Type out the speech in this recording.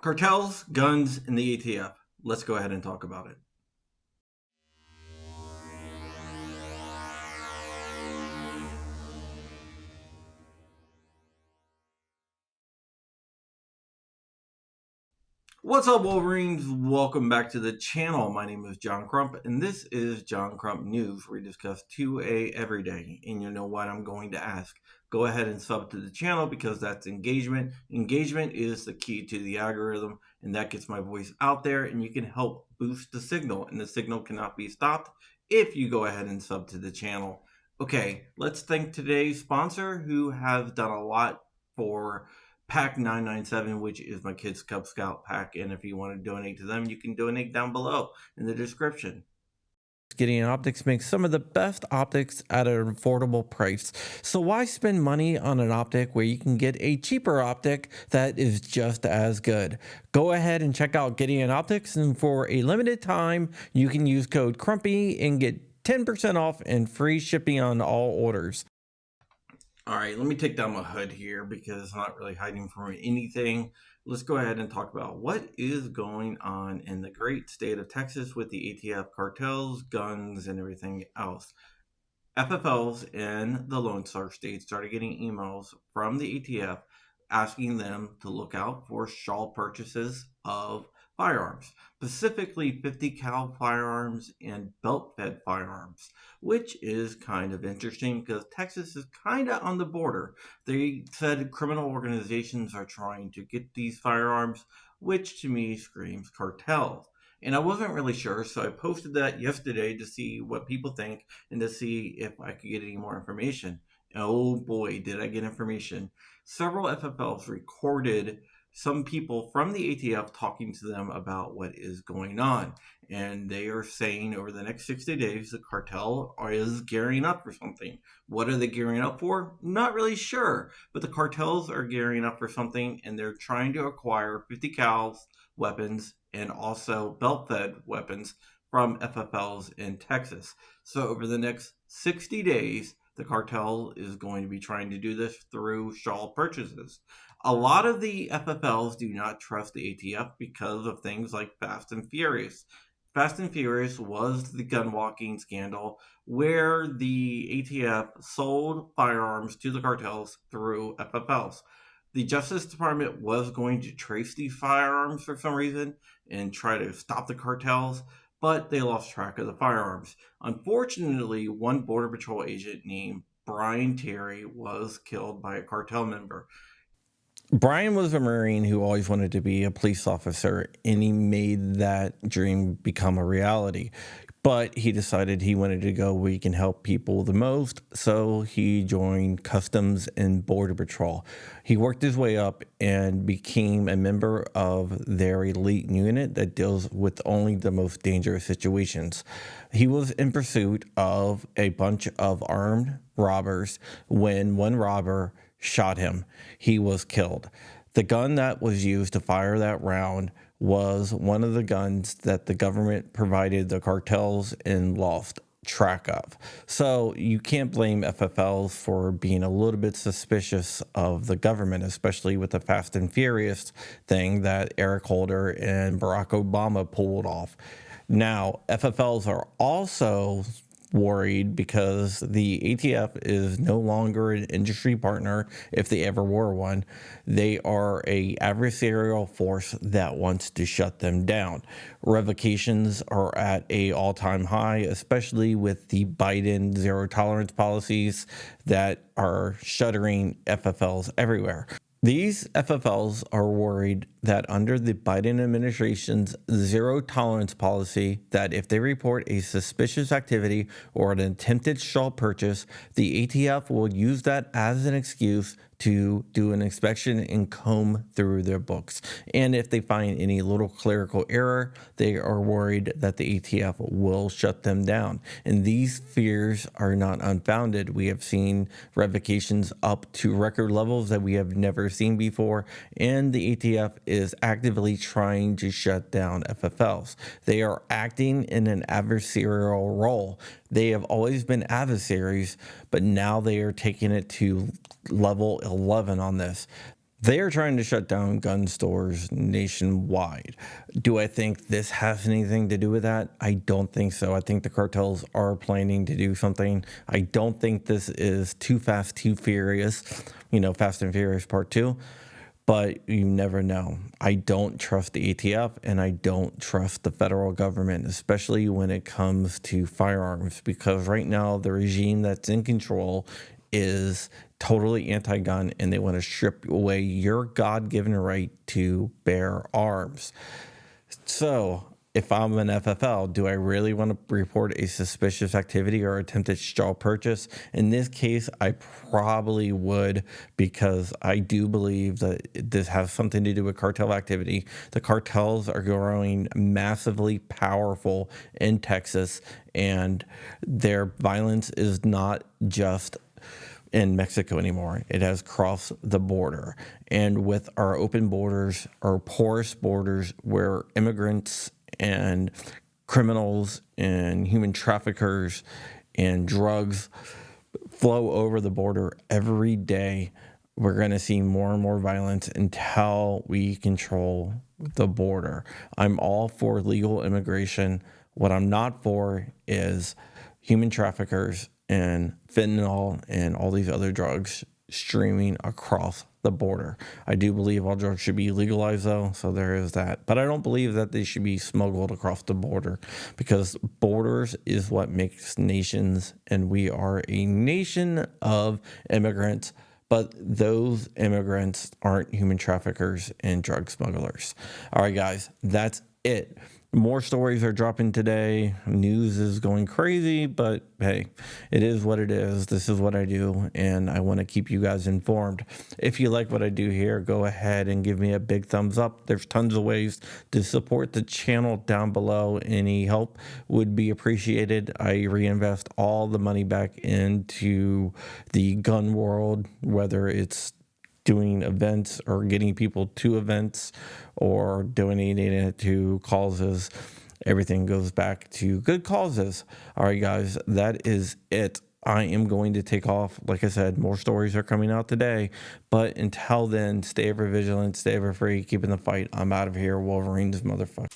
Cartels, guns, and the ATF. Let's go ahead and talk about it. What's up, Wolverines? Welcome back to the channel. My name is John Crump, and this is John Crump News, where we discuss 2A every day. And you know what I'm going to ask? Go ahead and sub to the channel because that's engagement. Engagement is the key to the algorithm, and that gets my voice out there, and you can help boost the signal, and the signal cannot be stopped if you go ahead and sub to the channel. Okay, let's thank today's sponsor, who has done a lot for Pack 997, which is my kids' Cub Scout pack. And if you want to donate to them, you can donate down below in the description. Gideon Optics makes some of the best optics at an affordable price. So why spend money on an optic where you can get a cheaper optic that is just as good? Go ahead and check out Gideon Optics, and for a limited time, you can use code CRUMPY and get 10% off and free shipping on all orders. All right, let me take down my hood here because I'm not really hiding from anything. Let's go ahead and talk about what is going on in the great state of Texas with the ATF cartels, guns, and everything else. FFLs in the Lone Star State started getting emails from the ATF asking them to look out for shawl purchases of firearms, specifically 50 cal firearms and belt fed firearms, which is kind of interesting because Texas is kind of on the border. They said criminal organizations are trying to get these firearms, which to me screams cartels. And I wasn't really sure, so I posted that yesterday to see what people think and to see if I could get any more information. Oh boy, did I get information. Several FFLs recorded some people from the ATF talking to them about what is going on. And they are saying over the next 60 days, the cartel is gearing up for something. What are they gearing up for? Not really sure. But the cartels are gearing up for something, and they're trying to acquire 50 cals weapons and also belt-fed weapons from FFLs in Texas. So over the next 60 days, the cartel is going to be trying to do this through shawl purchases. A lot of the FFLs do not trust the ATF because of things like Fast and Furious. Fast and Furious was the gun walking scandal where the ATF sold firearms to the cartels through FFLs. The Justice Department was going to trace these firearms for some reason and try to stop the cartels, but they lost track of the firearms. Unfortunately, one Border Patrol agent named Brian Terry was killed by a cartel member. Brian was a Marine who always wanted to be a police officer, and he made that dream become a reality. But he decided he wanted to go where he can help people the most, so he joined Customs and Border Patrol. He worked his way up and became a member of their elite unit that deals with only the most dangerous situations. He was in pursuit of a bunch of armed robbers when one robber shot him. He was killed. The gun that was used to fire that round was one of the guns that the government provided the cartels and lost track of. So you can't blame FFLs for being a little bit suspicious of the government, especially with the Fast and Furious thing that Eric Holder and Barack Obama pulled off. Now, FFLs are also worried because the ATF is no longer an industry partner if they ever were one. They are a adversarial force that wants to shut them down. Revocations are at a all-time high, especially with the Biden zero tolerance policies that are shuttering FFLs everywhere. These FFLs are worried that under the Biden administration's zero tolerance policy, that if they report a suspicious activity or an attempted shawl purchase, the ATF will use that as an excuse to do an inspection and comb through their books. And if they find any little clerical error, they are worried that the ATF will shut them down. And these fears are not unfounded. We have seen revocations up to record levels that we have never seen before, and the ATF is actively trying to shut down FFLs. They are acting in an adversarial role. They have always been adversaries, but now they are taking it to level 11 on this. They are trying to shut down gun stores nationwide. Do I think this has anything to do with that? I don't think so. I think the cartels are planning to do something. I don't think this is Too Fast, Too Furious, Fast and Furious Part 2, but you never know. I don't trust the ATF and I don't trust the federal government, especially when it comes to firearms, because right now the regime that's in control is totally anti-gun and they want to strip away your God-given right to bear arms. So if I'm an FFL, do I really want to report a suspicious activity or attempted straw purchase? In this case, I probably would, because I do believe that this has something to do with cartel activity. The cartels are growing massively powerful in Texas, and their violence is not just in Mexico anymore. It has crossed the border. And with our open borders, our porous borders, where immigrants and criminals and human traffickers and drugs flow over the border every day, we're going to see more and more violence until we control the border. I'm all for legal immigration. What I'm not for is human traffickers and fentanyl and all these other drugs streaming across the border. I do believe all drugs should be legalized, though, so there is that. But I don't believe that they should be smuggled across the border, because borders is what makes nations, and we are a nation of immigrants. But those immigrants aren't human traffickers and drug smugglers. All right, guys, that's it. More stories are dropping today. News is going crazy, but hey, it is what it is. This is what I do, and I want to keep you guys informed. If you like what I do here, go ahead and give me a big thumbs up. There's tons of ways to support the channel down below. Any help would be appreciated. I reinvest all the money back into the gun world, whether it's doing events or getting people to events or donating it to causes. Everything goes back to good causes. All right, guys, that is it. I am going to take off. Like I said, more stories are coming out today. But until then, stay ever vigilant, stay ever free, keeping the fight. I'm out of here. Wolverine's motherfucker.